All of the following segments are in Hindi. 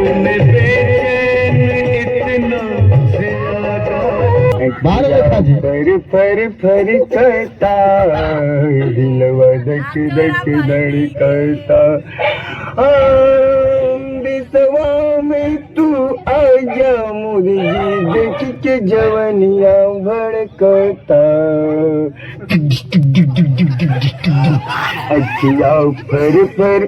तूने बेचैन इतना ज्यादा फर फर करता दिलवा धक धक धड़कता बिसवा में तू आजा मुर्गी देख के जवनिया भड़कता अखिया फर फर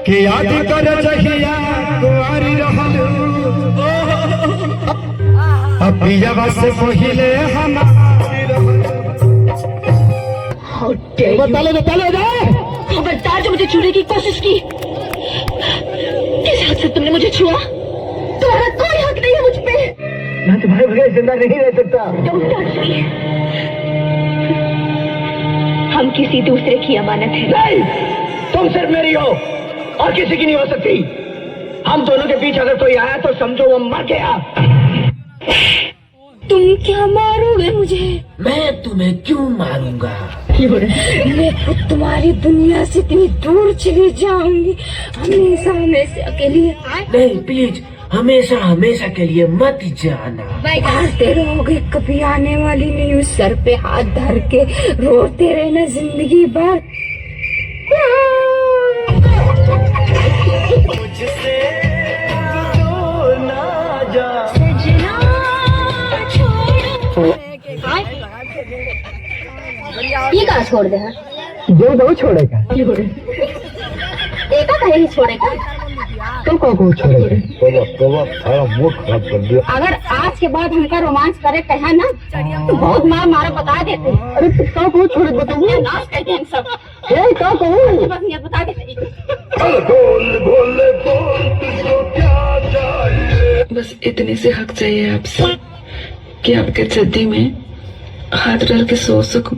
के याद कर सखिया कुंवारी रहलू अपिया से पहिले हम खबरदार जो मुझे छूने की कोशिश की। किस हद से तुमने मुझे छुआ? तुम्हारा कोई हक नहीं है मुझ पे। मैं तुम्हारे बगैर जिंदा नहीं रह सकता। Don't touch me। हम किसी दूसरे की अमानत है। नहीं, तुम सिर्फ मेरी हो और किसी की नहीं हो सकती। हम दोनों के बीच अगर कोई आया तो समझो वो मर गया। तुम क्या मारोगे मुझे? मैं तुम्हें क्यों मारूंगा? मैं खुद तुम्हारी दुनिया से इतनी दूर चली जाऊंगी, हमेशा हमेशा के लिए। नहीं प्लीज, हमेशा हमेशा के लिए मत जाना। हारते रहोगे, कभी आने वाली नहीं। उस सर पे हाथ धर के रोते रहना जिंदगी भर। मुझसे दूर ना जा। ये कहाँ छोड़ दे? जो दो छोड़ेगा। एका कहीं छोड़ेगा? तो को छोड़ेगा? सारा मूड खराब कर दिया। अगर आज के बाद हमका रोमांस करे कहा ना तो बहुत मार मारा बता देते। अरे तो को छोड़े बताऊँ? नाश कर दें सब। बस ये बता देते। बोल तुझको क्या चाहिए? बस इतनी सी हक चाहिए आपसे कि आपके चड्डी में हाथ डाल के सो सकूं।